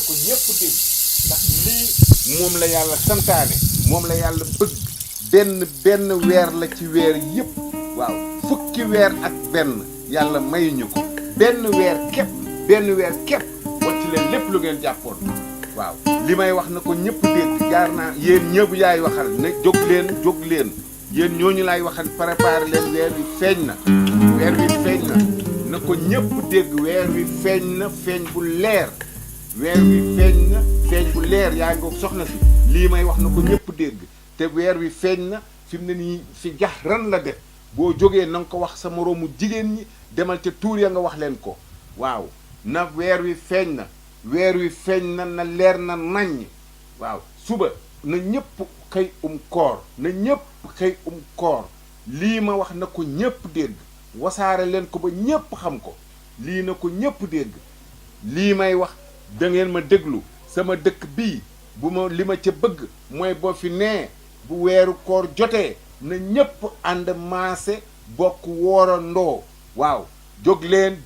ko ñëpp dégg ndax lii moom la yàlla santaane moom la yàlla bëgg benn weer la ci weer yëpp waaw fukki weer ak benn yàlla mayuñu ko benn weer képp wacc leen lépp lu ngeen jàppoon waaw li may wax na ko ñëpp dégg jaar naa yéen ñëpp yaay waxal ne jóg leen yéen ñooñu laay waxal préparé leen weer wi feeñ na ko ñëpp dégg weer wi feeñ na feeñ bu leer weer wi feeñ bu leer yaa ngoog soxna si lii may wax na ko ñëpp dégg te weer wi feeñ na fi mu ne nii fi jax ran la def boo jógee na nga ko wax sa moroomu jigéen ñi demal ca tuur ya nga wax leen ko waaw na weer wi feeñ na na leer na naññ waaw suba na ñëpp xëy koor lii ma wax na ko ñëpp dégg wasaare leen ko ba ñëpp xam ko lii na ko ñëpp dégg lii may wax da ngeen ma déglu sama dëkk bii li ma ca bëgg mooy boo fi nee bu weeru koor jotee na ñëpp ànd maase bokk woorandoo waaw jóg leen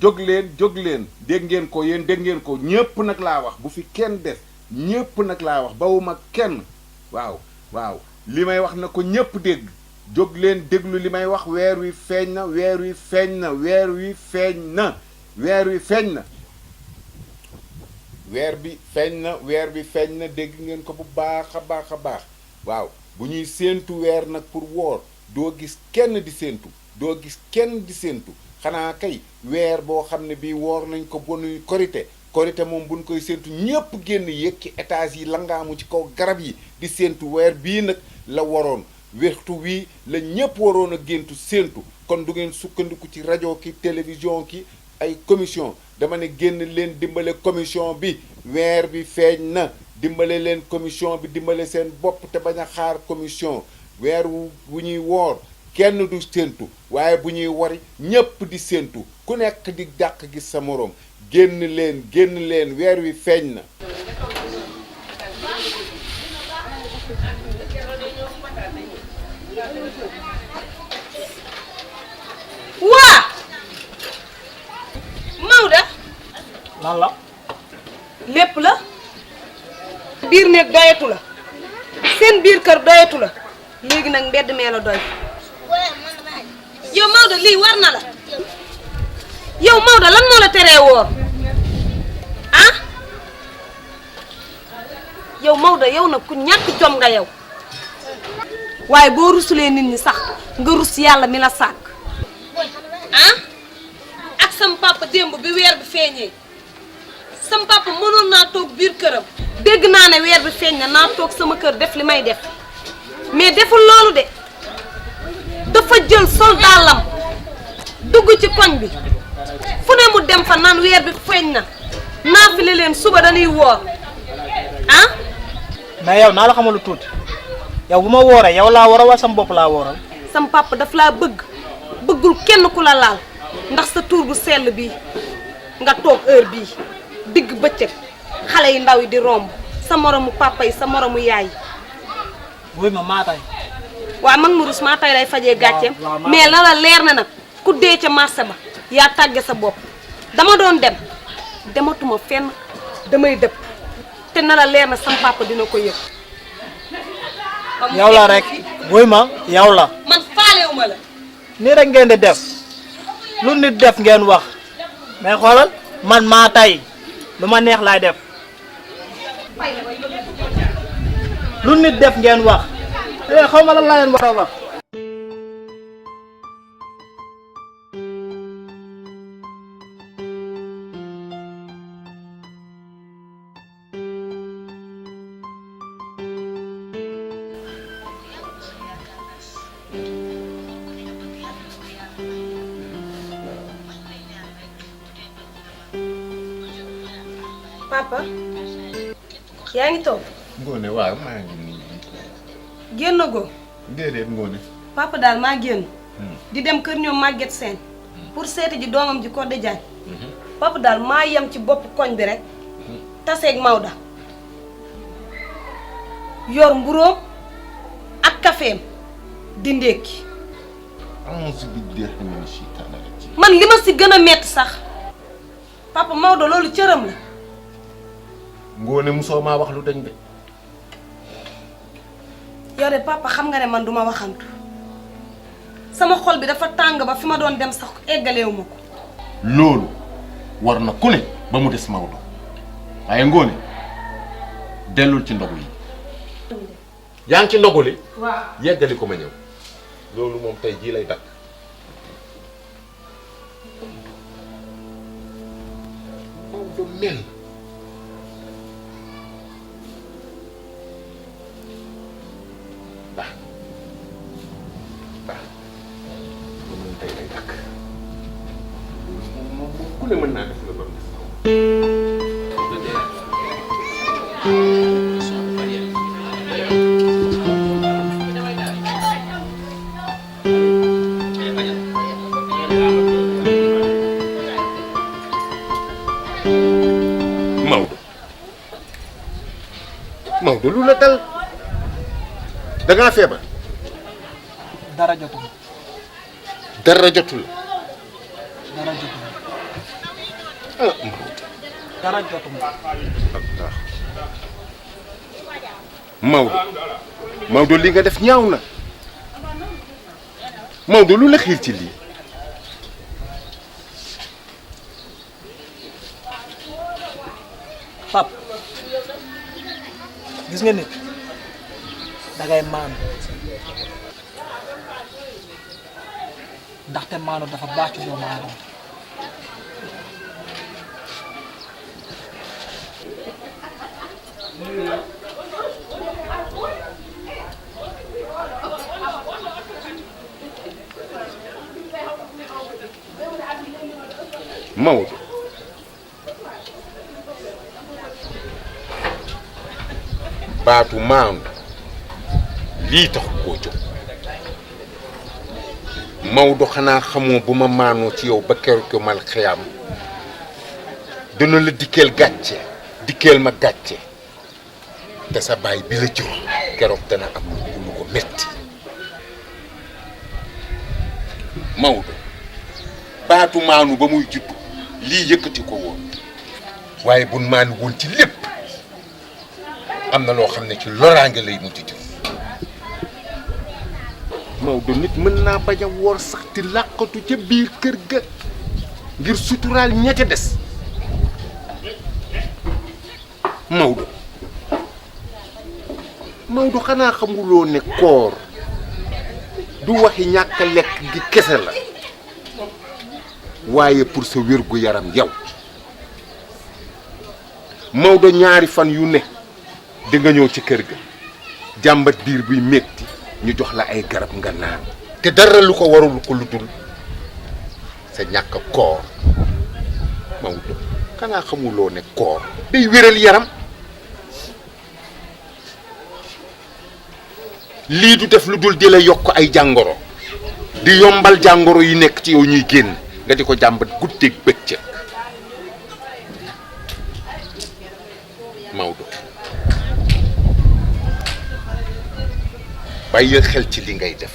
dégg ngeen ko yéen dégg ngeen ko ñëpp nag laa wax bu fi kenn des ñëpp nag laa wax bawuma kenn waaw li may wax na ko ñëpp dégg jóg leen déglu li may wax weer wi feeñ na dégg ngeen ko bu baax a baax waaw bu ñuy séentu weer nag pour woor doo gis kenn di séentu xanaa kay weer boo xam ne bii woor nañ ko bonuy korite moom buñ koy séentu ñëpp génn yéeg ci étage yi langaamu ci kaw garab yi di séentu weer bii nag la waroon waxtu wii la ñëpp waroon a géntu séentu kon du ngeen sukkandiku ci rajo ki télévision ki ay commission dama ne génn leen dimbale commission bi weer bi feeñ na dimbale leen commission bi dimbale seen bopp te bañ a xaar commission weer wu ñuy woor kenn du séentu waaye bu ñuy wari ñépp di séentu ku nekk di dàq gis sa moroom génn leen weer wi feeñ na waa Maodo lan la lépp la biir néeg doyatu la seen biir kër doyatu la léegi nag mbedd mee la doy yow Maodo lii war na la yow Maodo lan moo la teree woor ah yow Maodo yow nag ku ñàkk jom nga yow waaye boo rusulee nit ñi sax nga rus yàlla mi la sàkk ah ak sam papa démb bi weer bi feeñee sam papa mënoon naa toog biir këram dégg naa ne weer bi feeñ na naa toog sama kër def li may def mais deful loolu de dafa jël soldaalam dugg ci koñ bi fu ne mu dem fa naan weer bi feeñ na naafile leen suba dañuy woor ah mais yow naa la xamalu tuuti yow bu ma wooree yow laa war a wala sama bopp laa wooral sam papa daf laa bëggul kenn ku la laal ndax sa tuur bu sell bii nga toog heure bii digg bëccëg xale yi ndaw yi di romb sa moromu papa yi sa moromu yaay wuy ma maa tay waaw mag mu rus maa tay lay fajee gàcceem mais la leer na nag ku dee ca marché ba yaa tàgge sa bopp dama doon dematuma fenn damay dëpp te na la leer na sam papa dina ko yëg yow la rek wuy ma yow la man faalewuma la nii rek ngeen di def lu nit def ngeen wax mais xoolal man maa tay lu ma neex laay def lu nit def ngeen wax xaw ma lan laa leen war a wax papa yaa ngi toog Ngoné waaw maa ngi nii génn go déedéet Ngoné papa daal maa génn di dem kër ñoom Maguette Sène pour seeti ji doomam ji Codé Diagne papa daal maa yem ci bopp koñ bi rek taseeg Maodo yor mburóom ak kafeem di ndékki man li ma si gën a metti sax papa Maodo loolu cëram la Ngoone musoo maa wax lu dañ de. yow de papa xam nga ne man duma waxantu sama xol bi dafa tàng ba fi ma doon dem sax eggaleewu ma ko. loolu war na ku ne ba mu des Maodo waaye Ngoone dellul ci ndogu yi. yaa ngi ci ndogu li. waaw yeggali ko ma ñëw. loolu moom tey jii lay dakk. Maodo mel. baax baax loolu moom tey lay dakk. loolu moom ku ne mën naa def la doon def. Maodo lu la dal da ngaa feebar. dara jotul dara jotul. dara jotul ah dara jotul Maodo li nga def ñaaw na. Maodo lu la xiir ci lii. pap gis nga nit dangay maanu ndaxte maanu dafa baax ci doomu aadama. Maodo baatu maanu lii tax koo jóg. Maodo xanaa xamoo bu ma maanoo ci yow ba keroog ko mal xiyam dana la dikkeel gàcce dikkeel ma gàcce te sa baay bi la jur keroog dana am lu ko metti. Maodo baatu maanu ba muy juddu lii yëkkati ko woon waaye bu maanu woon ci lépp am na loo xam ne ci loraange lay mujj jur. Maodo nit mën naa bañ a woor sax ti làqatu ca biir kër ga ngir suturaal ña ca des. Maodo xanaa xamuloo ne koor du waxi ñàkk a lekk gi kese la waaye pour sa wér gu yaram yow. Maodo ñaari fan yu ne di nga ñëw ci kër ga jàmbat biir buy metti ñu jox la ay garab nga naan te dara lu ko warul ko lu dul sa ñàkk koor. Maodo xanaa xamuloo ne koor day wéral yaram. lii du def lu dul di la yokk ay jàngoro di yombal jàngoro yi nekk ci yow ñuy génn nga di ko jàmbat guddeeg bëccëg. Maodo bàyyi xel ci li ngay def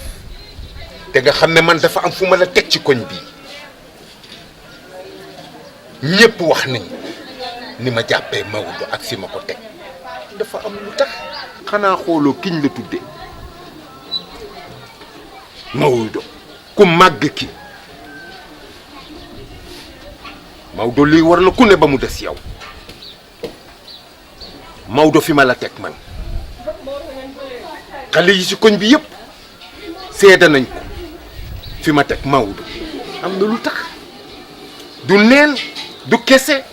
te nga xam ne man dafa am fu ma la teg ci koñ bii ñépp wax nañ ni ma jàppee Maodo ak fi ma ko teg dafa am lu tax. xanaa xooloo kiñ la tudde Maodo ku màgg ki. Maodo lii war na ku ne ba mu des yow. Maodo fi ma la teg man xale yi ci koñ bi yëpp seede nañ ko fi ma teg Maodo am na lu tax du neen du kese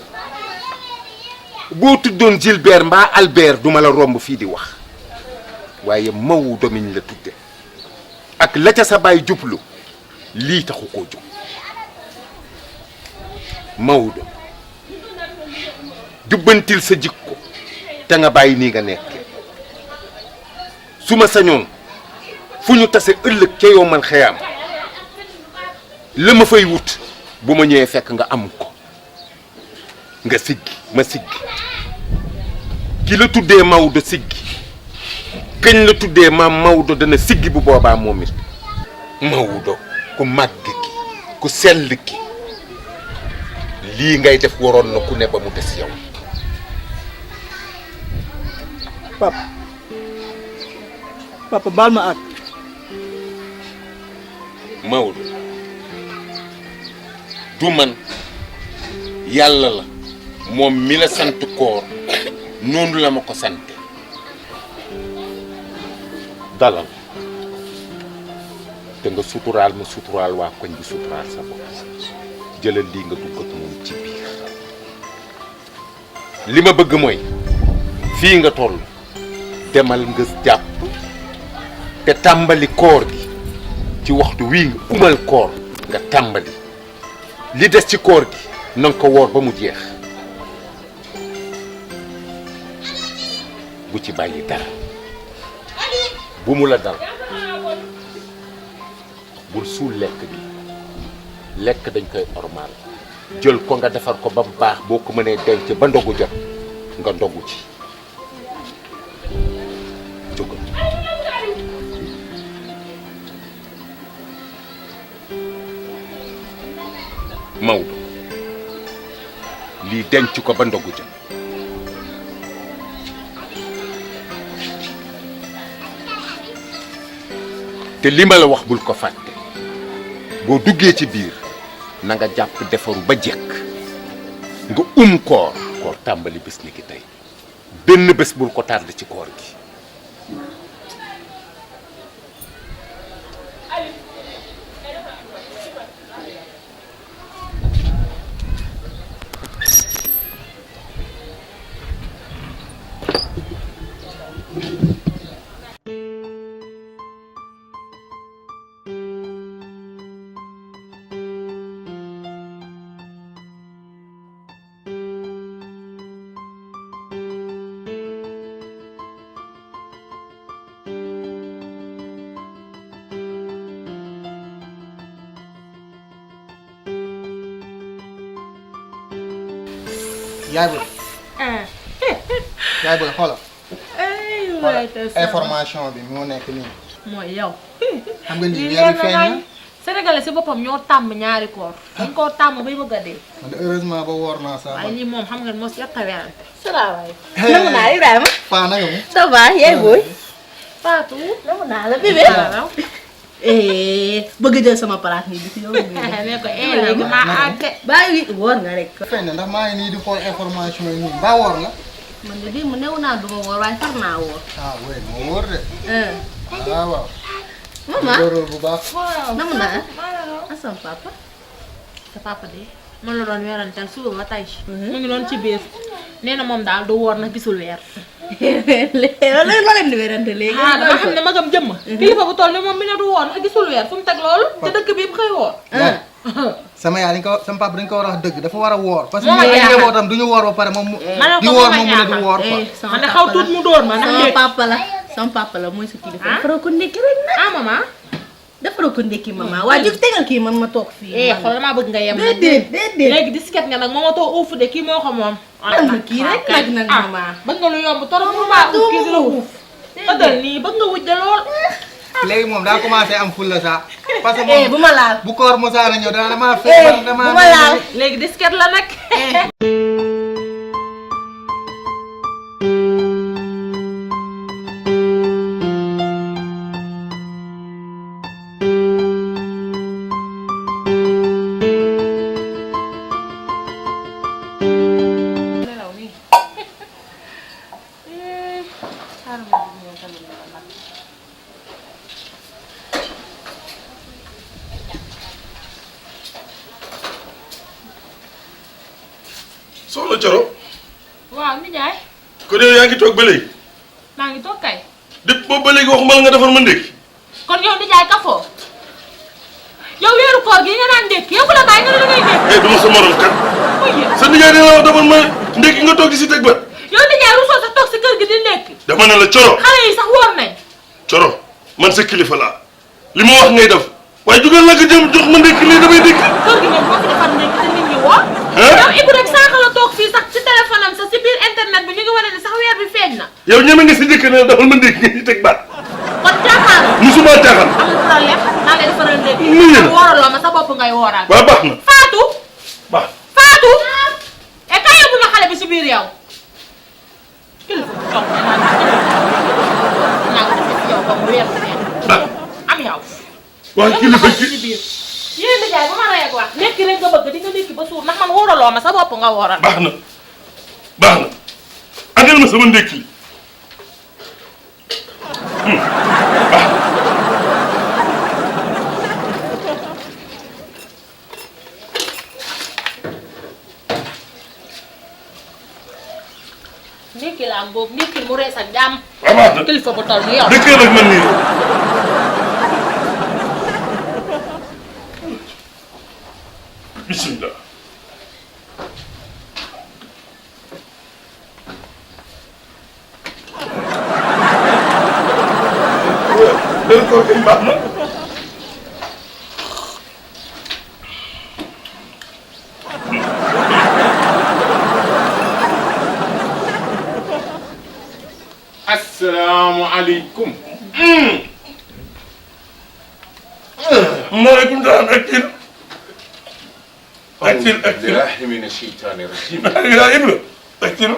boo tuddoon Gilbert mbaa Albert duma la romb fii di wax waaye Maodo miñ la tudde ak la ca sa baay jublu lii taxu koo jóg. Maodo jubbantil sa jikko te nga bàyyi nii nga nekke su ma sañoon fu ñu tase ëllëg ca yow man xëyaam la ma fay wut bu ma ñëwee fekk nga am ko nga siggi ma siggi ki la tuddee Maodo siggi kañ la tuddee maam Maodo dana siggi bu boobaa moom it. Maodo ku màgg ki ku sell ki lii ngay def waroon na ku ne ba mu des yow papa baal ma ak. Maodo du man yàlla la moom mi la sant koor noonu la ma ko sante dalal te nga suturaal ma suturaal waa koñ bi suturaal sa bopp jëlal lii nga dugg ak moom ci biir li ma bëgg mooy fii nga toll demal nga jàpp te tàmbali koor gi ci waxtu wii nga umal koor nga tàmbali li des ci koor gi na nga ko woor ba mu jeex bu ci bàyyi dara bu mu la dal bul suul lekk bi lekk dañ koy ormal jël ko nga defar ko ba mu baax boo ko mënee denc ba ndogu jot nga ndogu ci jógal Maodo lii denc ko ba ndogu jot te li ma la wax bul ko fàtte boo duggee ci biir na nga jàpp defaru ba jekk nga koor tàmbali bés ni ki tey benn bés bul ko tardé ci koor gi yaay booy. yaay booy xoolal. information bi moo nekk nii. mooy yow. xam nga ni weer wi feeñ na. Sénégalais si boppam ñoo tàmm ñaari koor. dañ koo tàmm bay bëgg a dee. man de heureusement ba woor naa sax. waaye lii moom xam nga moo si yàq a werante. salaamaaleykum. namu naa Ibrahima. Faa naka mu. ça va yaay booy. Fatou. namu naa la bébé. bëgg jël sama palaat nii di fi yow. ne ko léegi maa àgg. bàyyi woor nga rek. feeñ na ndax maa ngi nii di xool information yi nii mbaa woor nga. man de bii mu new naa duma woor waaye far naa woor. ah oui moo wóor de. ah waaw. maman wóorul bu baax. namu naa asam papa. sa papa de man la doon weerantal suba ba tey. mu ngi doon ci biir nee na moom daal du woor na gisul weer. loolu la leen di werante léegi. ah dama xam ne magam jëmm. kilifa bu toll ni moom mi ne du woor na gisul weer fu mu teg loolu. te dëkk bi yëpp xëy woor. sama yaay dañ ko sama papa dañ ko war a wax dëgg dafa war a woor. parce que moo ma ñun ay jaaxal. njabootam du ñu woor ba pare moom mu. ma ne di ko woor moo ma moom mu ne du jaaxal. woor quoi. man de xaw tuut mu dóor ma ndax sama léegi. papa la sama papa la mooy sa kilifa. defaroo ko ndekki rek nag. ah maman. defaroo ko ndekki maman waa jóg tegal kii man ma toog fii. xool damaa bëgg nga yem. déedéet léegi disket nga nag moo too uuf de kii moo ko moom. am na kii rek nag maman. bëgg nga lu yomb torop mu maa uuf kii di la uuf. ëddal nii bëgg nga wujj de lool. léegi moom daa commencé am fulla sax. parce que moom bu ma laal. bu koor mosaana ñëw dana damaa fekk damaa. bu ma laal. léegi disket la nag. soxna Coro waaw nijaay kon yow yaa ngi toog ba léegi maa ngi toog kay. depuis boobu ba léegi waxuma la nga defar ma ndékki kon yow nijaay kafoo yow weeru koor gi nga naan ndékki yow ku la bàyyi nga ne da ngay ndékki. du ma sa morom kat sa nijaay dina la wax defar ma ndékki nga toog di si teg ba yow nijaay rusoo sax toog si kër gi di ndékki. dama ne la Coro xale yi sax woor nañ. Coro man sa kilifa laa li ma wax ngay def waaye jugal la nga jëm jox ma ndékki lii damay ndékki kër gi moom boo fi defar ndékki te nit ñi woor. yow Ibou rek sànq la toog fii sax ci téléphone am sax si biir internet bi ñu ngi wane ne sax weer bi feeñ na. yow ñeme nga si njëkk ne defal ma ndékki nga ci teg baat kon jaaxal musuma jaaxal amul problème naa lay defaral ndékki. Nuyu la. wooraloo ma sa bopp ngay wooraal. waaw baax na Fatou. baax Fatou. et kaay yóbbu na xale bi si biir yow. kilifa toog bokk weer bi feeñ. am yow. waa kilifa ci biir yéen nijaay bu ma rey ak wax nekki rek nga bëgg di nga nekki ba suur ndax man wóoraloo ma sa bopp nga wóoral. baax na andil ma sama ndékki li baax na. nekki laa ngóob nekki mu rees ak jàmm. waaw baax na kilifa bu toll ni yow. dëkkee nag man nii. bismillah. dër koo kay baax na. asalaamaaleykum. maaleykum salaam akil. akil billahi mina sheytaani rajim. yaa Ibra akil.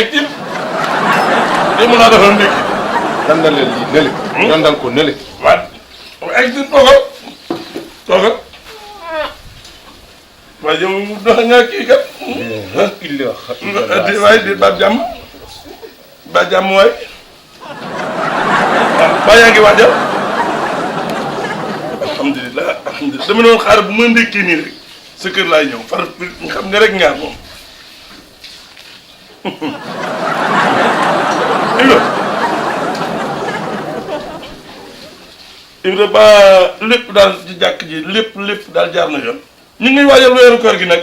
akil. démb laa defal ndékki. dandal leen lii nële. dandal ko nële. waaw akil toogal. waaye yow dox nga kii kat. waaye di ba jàmm. ba jàmm waay. ba yaa ngi waajal. alhamdulilah dama doon xaar bu ma ndékkee nii rek sa kër laay ñëw far xam nga rek ñaar moom. Ibra ba lépp daal ci jàkk ji lépp daal jaar na yoon. ñu ngi waajal weeru koor gi nag.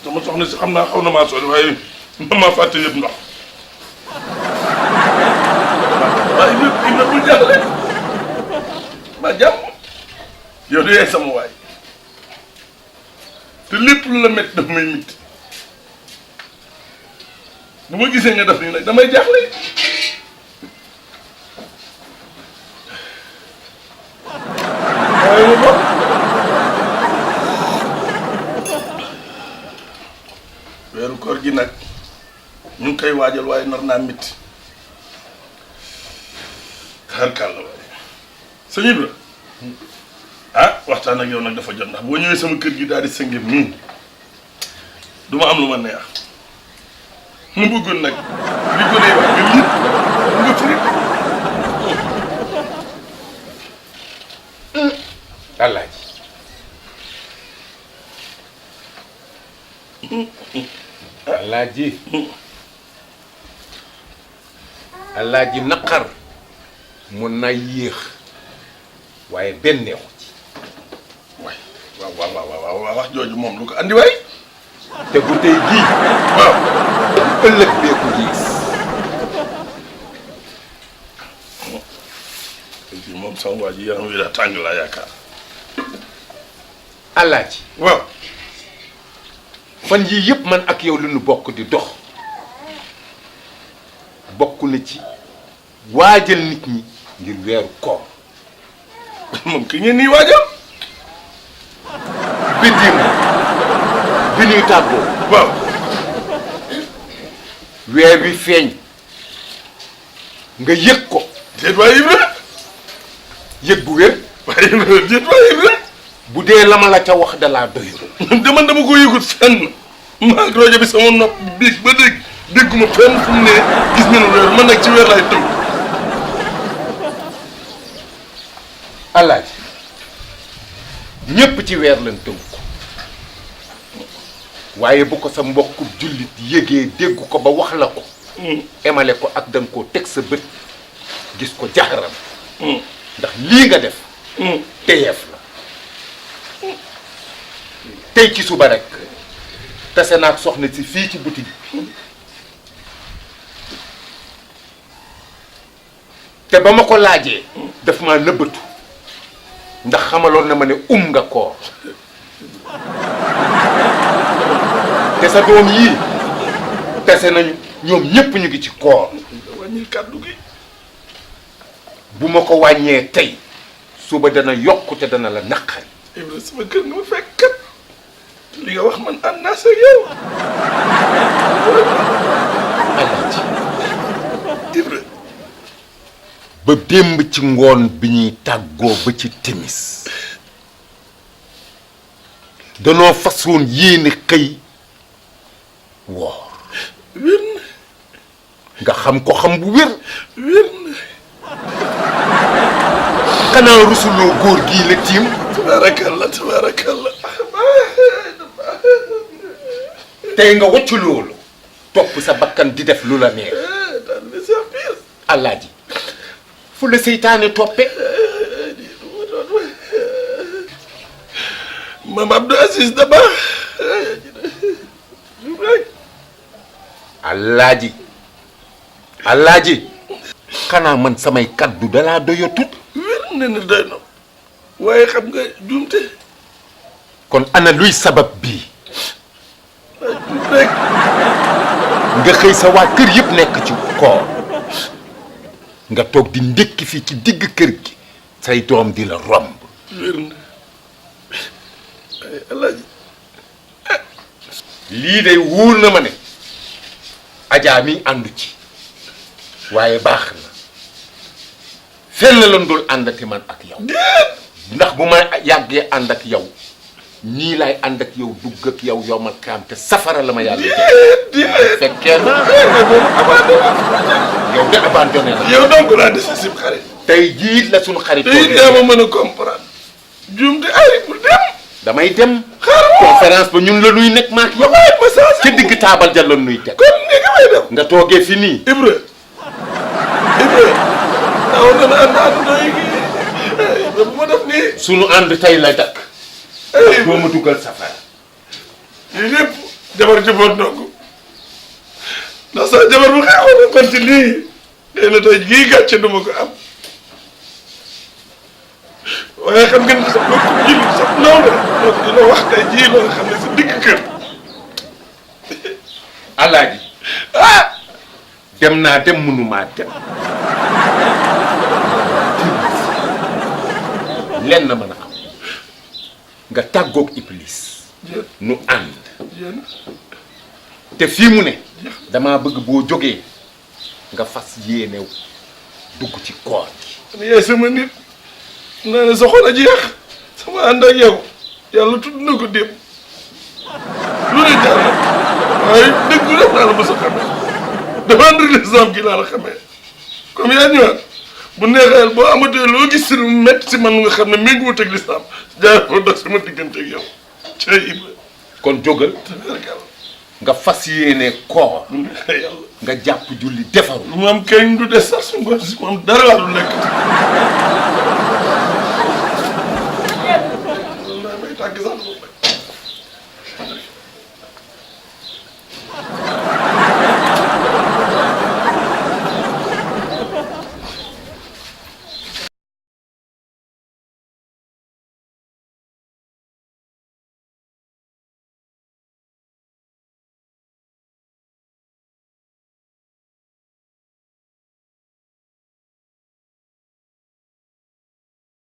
sama soxna si xam naa xaw na maa sori waaye maa fàtte yëpp ndox. waaye Ibra bul jàllale. ba jàmm. yow de yaay sama waay. te lépp lu la métti daf may métti. bu ma gisee nga def nii nag damay jaaxle. waaye mu bokk. weeru koor gi nag ñu ngi koy waajal waaye nar naa métti. xarkal la waaye. sëñ Ibra ah waxtaan ak yow nag dafa jot ndax boo ñëwee sama kër gi daal di sëngem nii du ma am lu ma neex. mu bëggoon nag li ko dee wax nga nit nga firi. Alaaji. Alaaji naqar mun na yéex waaye benn neexu ci. waay waaw wax jooju moom lu ko andi waay. te bu tey gii. waaw. ëllëg bee ko gis. moom sama waa ji yaram wi daa tàng laa yaakaar. Alaaji. waaw. fan yii yëpp man ak yow lu nu bokk di dox bokk na ci waajal nit ñi ngir weeru koor. moom ki ngeen nii waajal. bi ñuy tàggoo. waaw. weer wi feeñ nga yëg ko. déet waay Ibra. yëg bu wér. waaye Ibra déet waay Ibra. bu dee la ma la ca wax dalaa doyul. dama ko yëgut fenn. maa ngi rajo bi sama nopp biig ba dégg dégguma fenn fu mu ne gis nañu weer man nag ci weer laay tënk. Alaaji ñépp ci weer lañ tënk waaye bu ko sa mbokku jullit yëgee dégg ko ba wax la ko. emale ko ak danga koo teg sa bët gis ko jaxaram. ndax lii nga def. teyeef la. tey ci suba rek tase naag soxna si fii ci boutique te ba ma ko laajee daf maa nëbbatu ndax xamaloon na ma ne nga koor te sa doom yii tase nañu ñoom ñépp ñu ngi ci koor. wàññil kàddu gi. bu ma ko wàññee tey suba dana yokk te dana la naqari. Ibra sama kër nga ma fekk kat li nga wax man ànd naa sa yow Alaaji Ibra ba démb ci ngoon bi ñuy tàggoo ba ci timis danoo façon yéene xëy woor wér na nga xam ko xam bu wér wér na xanaa rusuloo góor gii la tiim tabarakallah tabarakallah tey nga waccu loolu topp sa bakkan di def lu la neex daal di sax biir Alaaji fu la seytaane toppe Mame Abdou Aziz Dabakh Alaaji xanaa man samay kaddu dalaa doyatut wér na ne doy na waaye xam nga juumte kon ana luy sabab bii juum rek nga xëy sa waa kër yëpp nekk ci koor nga toog di ndékki fii ci digg kër gi say doom di la romb wér na ay Alaaji lii day wóor na ma ne Adja mi àndu ci waaye baax na fenn la dul àndati man ak yow ndax bu ma yàggee ànd ak yow nii laay ànd ak yow dugg ak yow yomal kaam te safara la ma yàlla fekkee na yow de abandonné na yow donc laa dese sib xarit tey jiit la suñu xarit te it daa ma mën a comprendre juumte ay pour dem damay dem xaaral conférence ba ñun la nuy nekk maak yow ma saa ca digg taabal ja la nuy teg kon ni nga may def nga toogee fi nii Ibra daaw na ànd doy gi Ibra bu ma def nii sunu ànd tey la dakk doo ma dugal safara lii lépp jabar jëfoon ndongo ndax sax jabar bu xeexoon na kon ci lii day na tey gii gàcce du ma ko am waaye xam ngeen sax bokku jil sax naw la donc dina wax tey jii loo xam ne si digg kër Alaaji dem naa dem mënumaa dem lenn mën a am nga tàggoog Iblis nu ànd yéen te fii mu ne damaa bëgg boo jógee nga fas yéenew dugg ci koor gi man yaay sama nit naa ne sa xol a jeex sama ànd ak yow yàlla tudd na ko démb lu ne jaar na waaye dëgg rek naa la mos a xamee défendre l'islam gi laa la xamee comme yaa ñëwaat bu neexee boo amatee loo gis si lu métti si man nga xam ne méngoowut ak l'islam jaar ko dox sama diggante ak yow cay Ibra kon jógal nga fas yéene koor bu neexee yàlla nga jàpp julli defaru lu mu am kenn du des sax su ngoon si moom dara laa du lekk